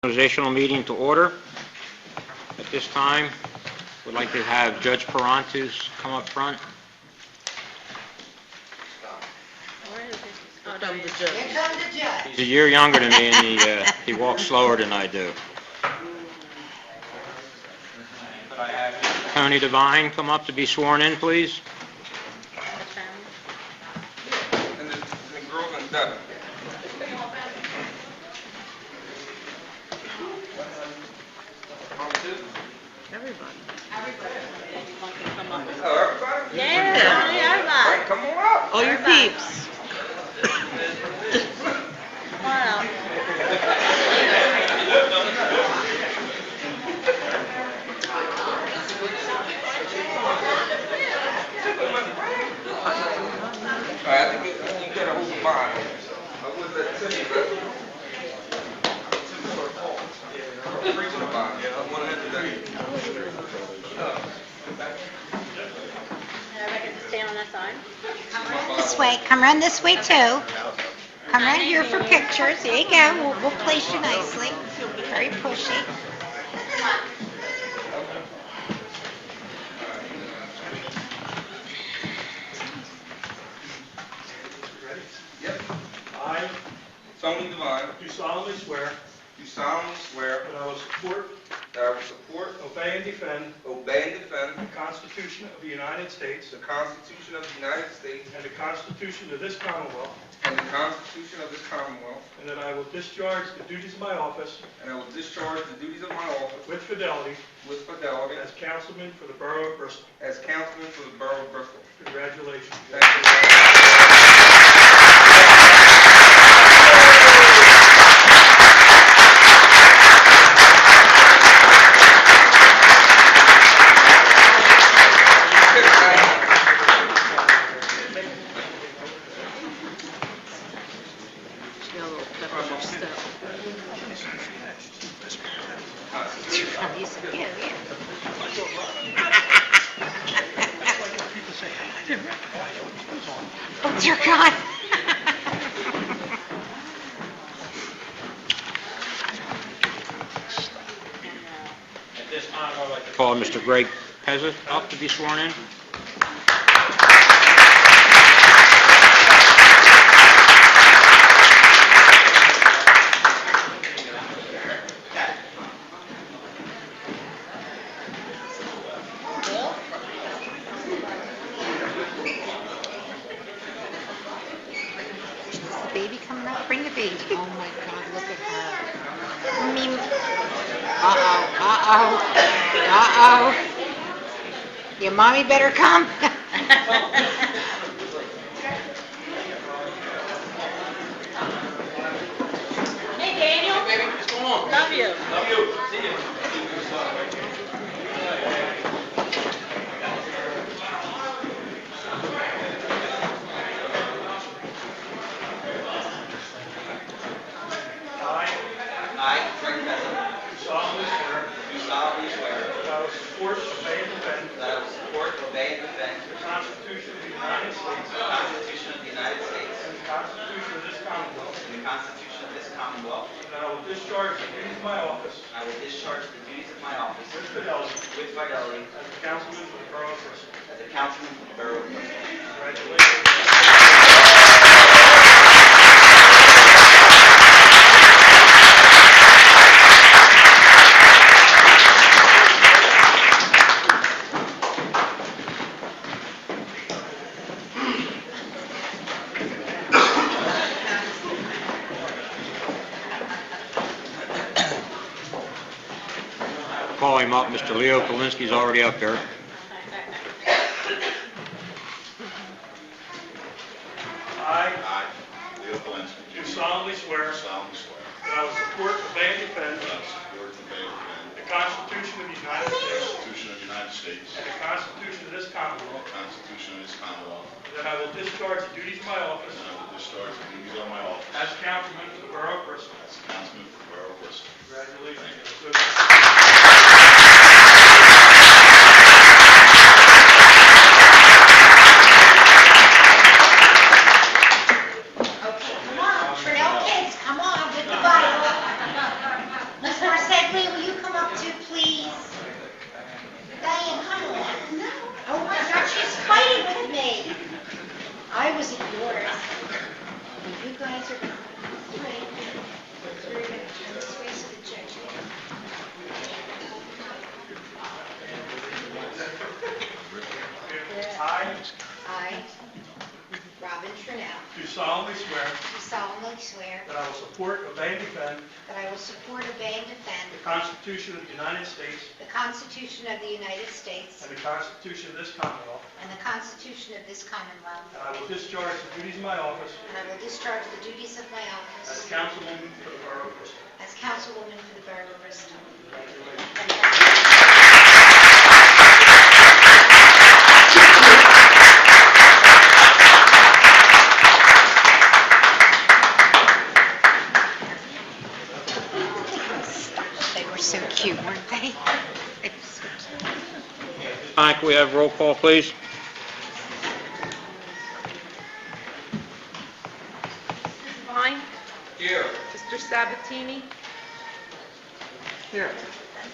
Organizational meeting to order. At this time, we'd like to have Judge Parantus come up front. Here comes the judge. He's a year younger than me, and he walks slower than I do. Could I have Tony Devine come up to be sworn in, please? And the girl and Devin. Everybody. Oh, everybody? Yeah, everybody. Right, come on up. All your peeps. Come on out. All right, I think you gotta hold the line. I was at Timmy, but Timmy sort of called. Preach the line. Yeah, I want to enter that. Everybody get to stand on that side. This way, come around this way too. Come right here for pictures. There you go. We'll place you nicely. Very pushy. Yep. I Tony Devine, do solemnly swear do solemnly swear that I will support, that I will support, obey, and defend obey, and defend the Constitution of the United States the Constitution of the United States and the Constitution of this Commonwealth, and the Constitution of this Commonwealth, and that I will discharge the duties of my office and I will discharge the duties of my office with fidelity with fidelity as councilman for the Borough of Bristol. as councilman for the Borough of Bristol. Congratulations. Thank you. She got a little pep in her step. Oh, dear God. At this time, I'd like to call Mr. Greg Pezzett up to be sworn in. Is the baby coming up? Bring the baby. Oh my God, look at her. I mean, uh-oh. Your mommy better come. Hey, Daniel. Baby, what's going on? Love you. Love you. See you. I, Greg Pezzett, Do solemnly swear do solemnly swear that I will support, obey, and defend that I will support, obey, and defend the Constitution of the United States the Constitution of the United States and the Constitution of this Commonwealth, and the Constitution of this Commonwealth. and that I will discharge the duties of my office I will discharge the duties of my office with fidelity with fidelity as a councilman for the Borough of Bristol. as a councilman for the Borough of Bristol. Congratulations. Call him up. Mr. Leo Kolinsky's already up there. I Leo Polinsky, do solemnly swear solemnly swear that I will support, obey, and defend that I will support, obey, and defend the Constitution of the United the States Constitution of the United States and the Constitution of this and Commonwealth, the Constitution of this Commonwealth, and that I will discharge the duties of my office and I will discharge the duties of my office as councilman for the Borough of Bristol. as councilman for the Borough of Bristol. Congratulations. Okay, come on. For no kids, come on. Get the Bible. Let's these are good. Three. Very good. And this way so the judge. I I, Robin Trinnell, do solemnly swear do solemnly swear that I will support, obey, and defend that I will support, obey, and defend the Constitution of the United States the Constitution of the United States and the Constitution of this Commonwealth, and the Constitution of this Commonwealth, and I will discharge the duties of my office and I will discharge the duties of my as office councilwoman for the Borough of Bristol. as councilwoman for the Borough of Bristol. They were so cute, weren't they? They were so cute. Can we have roll call, please? Mrs. Vine, Here. Mr. Sabatini, Here.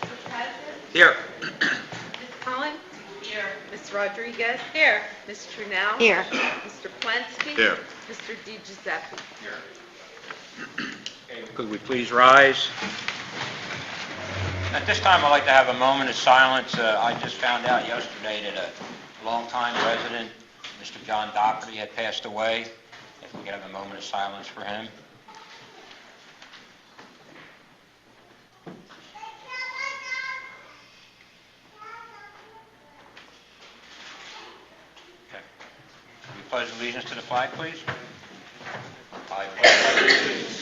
Mr. President, Here. Ms. Cullen. Here. Ms. Rodriguez. Here. Ms. Trinnell. Here. Mr. Plansky. Here. Mr. Di Giuseppe. Could we please rise? At this time, I'd like to have a moment of silence. I just found out yesterday that a longtime resident, Mr. John Doherty, had passed away. If we could have a moment of silence for him. Okay. Will you pledge allegiance to the flag, please? I pledge allegiance.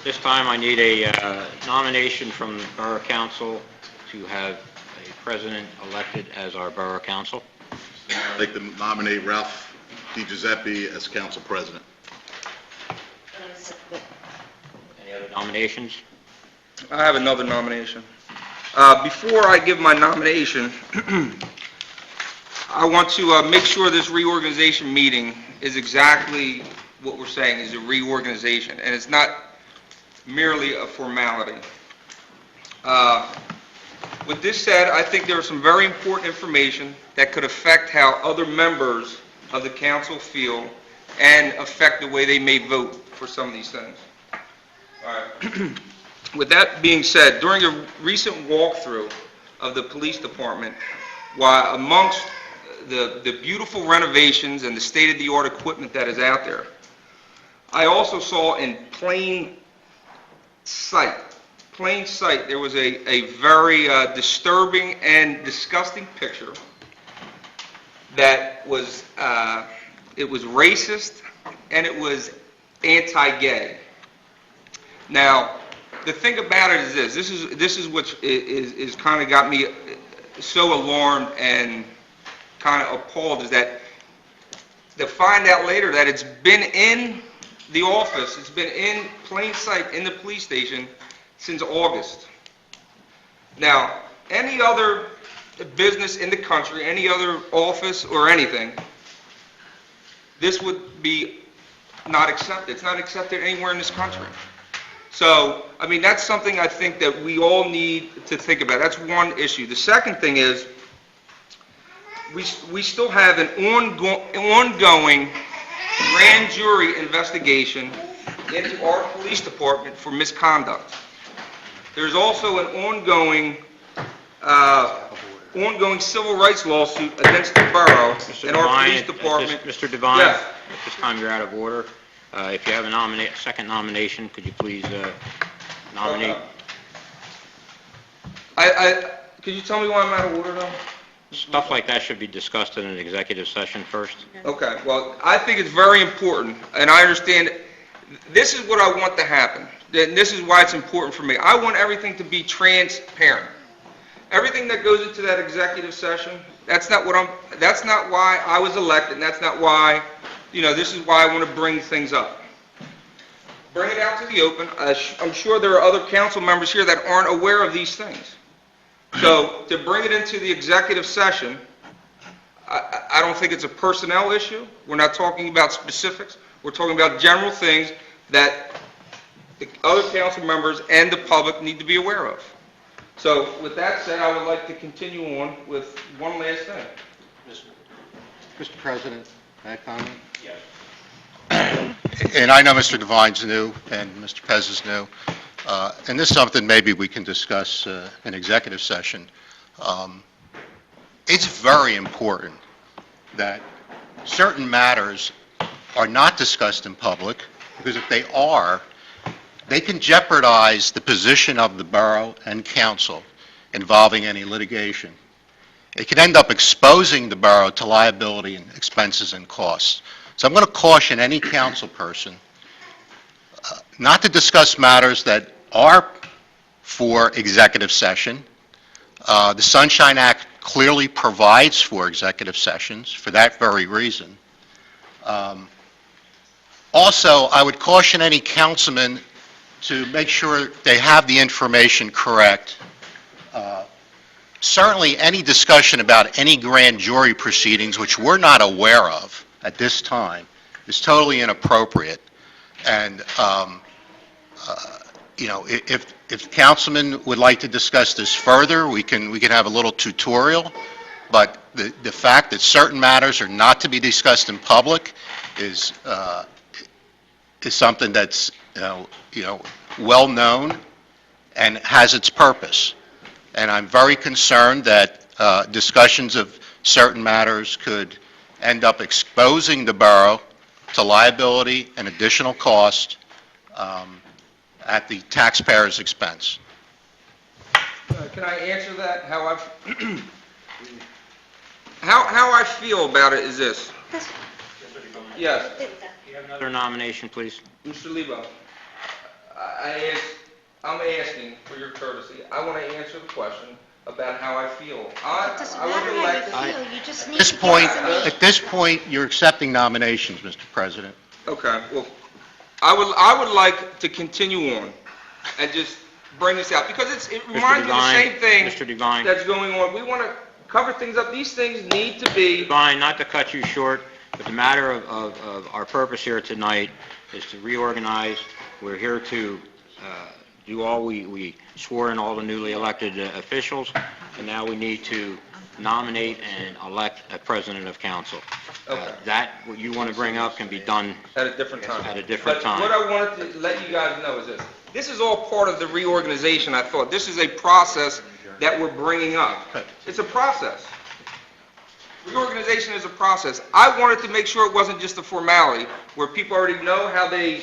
This time, I need a nomination from the Borough Council to have a president elected as our Borough Council. I'd like to nominate Ralph Di Giuseppe as council president. Any other nominations? I have another nomination. Before I give my nomination, I want to make sure this reorganization meeting is exactly what we're saying, is a reorganization, and it's not merely a formality. With this said, I think there is some very important information that could affect how other members of the council feel and affect the way they may vote for some of these things. All right. With that being said, during a recent walkthrough of the police department, while amongst the beautiful renovations and the state-of-the-art equipment that is out there, I also saw in plain sight, there was a very disturbing and disgusting picture that was, it was racist and it was anti-gay. Now, the thing about it is this is what is kind of got me so alarmed and kind of appalled, is that to find out later that it's been in the office, it's been in plain sight in the police station since August. Now, any other business in the country, any other office or anything, this would be not accepted. It's not accepted anywhere in this country. So, I mean, that's something I think that we all need to think about. That's one issue. The second thing is, we still have an ongoing grand jury investigation into our police department for misconduct. There's also an ongoing civil rights lawsuit against the borough and our police department. Mr. Devine, Yes. at this time, you're out of order. If you have a second nomination, could you please nominate? Could you tell me why I'm out of order, though? Stuff like that should be discussed in an executive session first. Okay, well, I think it's very important, and I understand, this is what I want to happen. And this is why it's important for me. I want everything to be transparent. Everything that goes into that executive session, that's not why I was elected, and that's not why, this is why I want to bring things up. Bring it out to the open. I'm sure there are other council members here that aren't aware of these things. So to bring it into the executive session, I don't think it's a personnel issue. We're not talking about specifics. We're talking about general things that the other council members and the public need to be aware of. So with that said, I would like to continue on with one last thing. Mr. President, may I comment? Yes. And I know Mr. Devine's new and Mr. Pez is new, and this is something maybe we can discuss in executive session. It's very important that certain matters are not discussed in public, because if they are, they can jeopardize the position of the borough and council involving any litigation. It could end up exposing the borough to liability and expenses and costs. So I'm going to caution any council person not to discuss matters that are for executive session. The Sunshine Act clearly provides for executive sessions for that very reason. Also, I would caution any councilman to make sure they have the information correct. Certainly, any discussion about any grand jury proceedings, which we're not aware of at this time, is totally inappropriate. And, if councilmen would like to discuss this further, we can have a little tutorial. But the fact that certain matters are not to be discussed in public is something that's, well-known and has its purpose. And I'm very concerned that discussions of certain matters could end up exposing the borough to liability and additional cost at the taxpayer's expense. Can I answer that? How I feel about it is this. Yes, You have another nomination, please? Mr. Lebo, I'm asking for your courtesy. I want to answer the question about how I feel. It doesn't I would matter how you elect- feel, you just need At to get us an At this point, you're accepting nominations, Mr. President. Okay, well, I would like to continue on and just bring this out, because it reminds me of the same thing Mr. Devine, that's going on. We want to cover things up. These things need to be, Devine, not to cut you short, but the matter of our purpose here tonight is to reorganize. We're here to do all we swore in all the newly elected officials, and now we need to nominate and elect a president of council. Okay. That, what you want to bring up can be done at a different time. at a different time. But what I wanted to let you guys know is this. This is all part of the reorganization, I thought. This is a process that we're bringing up. It's a process. Reorganization is a process. I wanted to make sure it wasn't just a formality where people already know how they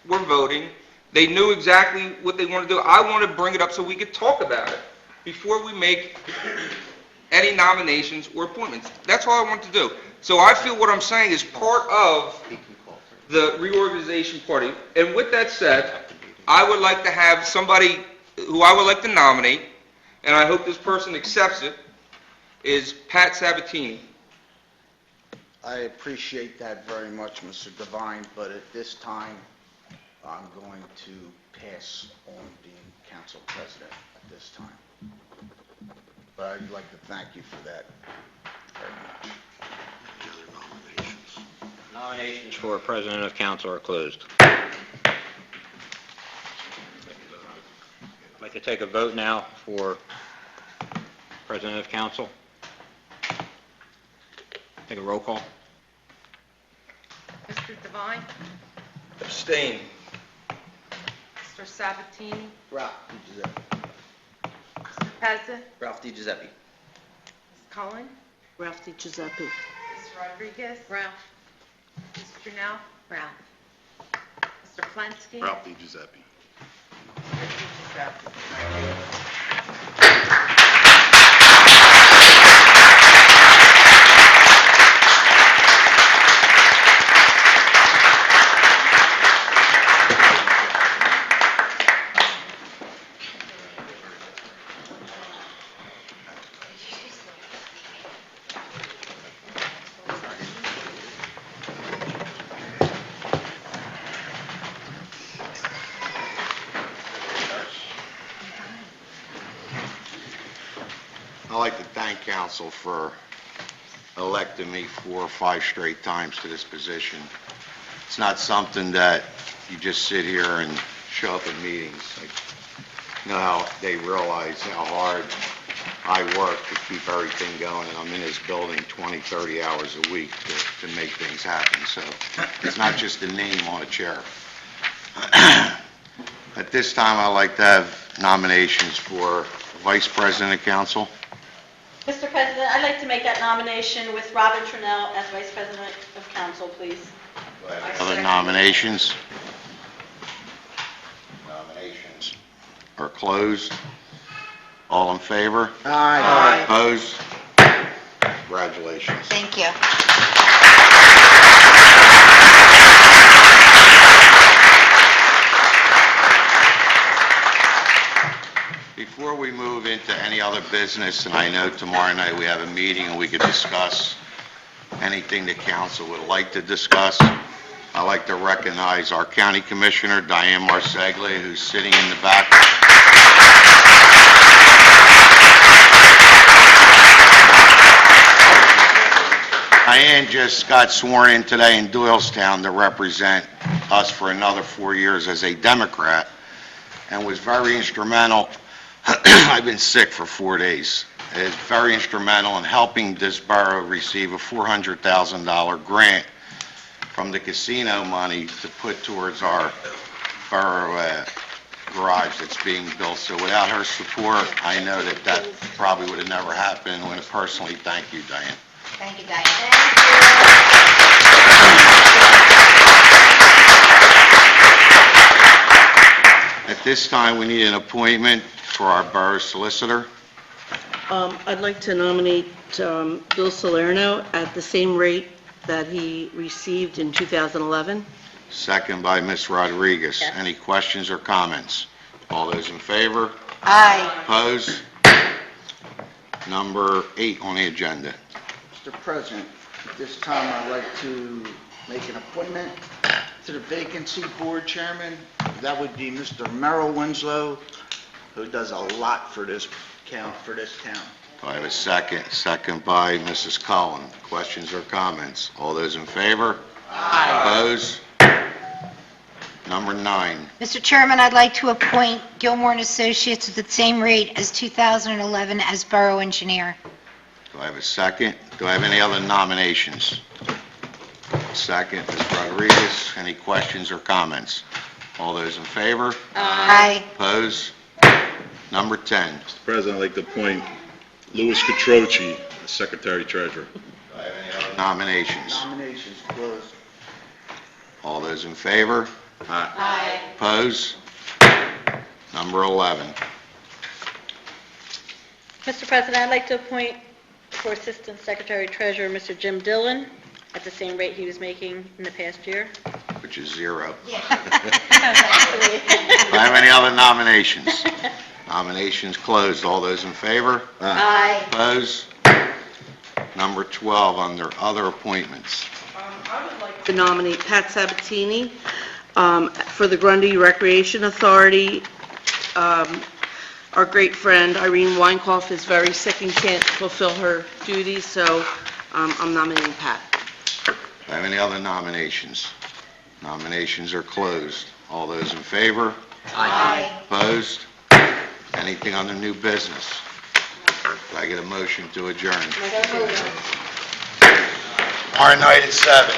were voting. They knew exactly what they want to do. I want to bring it up so we could talk about it before we make any nominations or appointments. That's all I want to do. So I feel what I'm saying is part of the reorganization party. And with that said, I would like to have somebody who I would like to nominate, and I hope this person accepts it, is Pat Sabatini. I appreciate that very much, Mr. Devine, but at this time, I'm going to pass on being council president at this time. But I'd like to thank you for that very much. Nominations for president of council are closed. I'd like to take a vote now for president of council. Take a roll call. Mr. Devine, Abstain. Mr. Sabatini, Ralph DiGiuseppe. Mr. Pezza, Ralph DiGiuseppe. Ms. Cullen, Ralph DiGiuseppe. Ms. Rodriguez. Ralph. Ms. Brunel. Ralph. Mr. Flensky. Ralph DiGiuseppe. thank council for electing me 4 or 5 straight times to this position. It's not something that you just sit here and show up at meetings. I know how they realize how hard I work to keep everything going, and I'm in this building 20, 30 hours a week to make things happen. So it's not just a name on a chair. At this time, I'd like to have nominations for Vice President of Council. Mr. President, I'd like to make that nomination with Robin Trinnell as Vice President of Council, please. Other nominations? Nominations are closed. All in favor? Aye. Opposed? Congratulations. Thank you. Before we move into any other business, and I know tomorrow night we have a meeting and we could discuss anything the council would like to discuss, I'd like to recognize our County Commissioner, Diane Marseglia, who's sitting in the back. Diane just got sworn in today in Doylestown to represent us for another 4 years as a Democrat, and was very instrumental. I've been sick for 4 days. It's very instrumental in helping this borough receive a $400,000 grant from the casino money to put towards our borough garage that's being built. So without her support, I know that probably would have never happened. I want to personally thank you, Diane. Thank you, Diane. At this time, we need an appointment for our borough solicitor. I'd like to nominate Bill Salerno at the same rate that he received in 2011. Second by Ms. Rodriguez. Yes. Any questions or comments? All those in favor? Aye. Opposed? Number 8 on the agenda. Mr. President, at this time, I'd like to make an appointment to the vacancy board chairman. That would be Mr. Merrill Winslow, who does a lot for this town. Do I have a second? Second by Mrs. Cullen. Questions or comments? All those in favor? Aye. Opposed? Number 9. Mr. Chairman, I'd like to appoint Gilmore and Associates at the same rate as 2011 as Borough Engineer. Do I have a second? Do I have any other nominations? Second, Ms. Rodriguez. Any questions or comments? All those in favor? Aye. Opposed? Number 10. Mr. President, I'd like to appoint Louis Catroci as Secretary Treasurer. Do I have any other nominations? Nominations closed. All those in favor? Aye. Opposed? Number 11. Mr. President, I'd like to appoint for Assistant Secretary Treasurer Mr. Jim Dillon at the same rate he was making in the past year. Which is 0. Actually. Do I have any other nominations? Nominations closed. All those in favor? Aye. Opposed? Number 12, under other appointments. I would like to nominate Pat Sabatini for the Grundy Recreation Authority. Our great friend Irene Weinkauf is very sick and can't fulfill her duties, so I'm nominating Pat. Do I have any other nominations? Nominations are closed. All those in favor? Aye. Opposed? Anything under new business? Do I get a motion to adjourn? Tomorrow night at 7.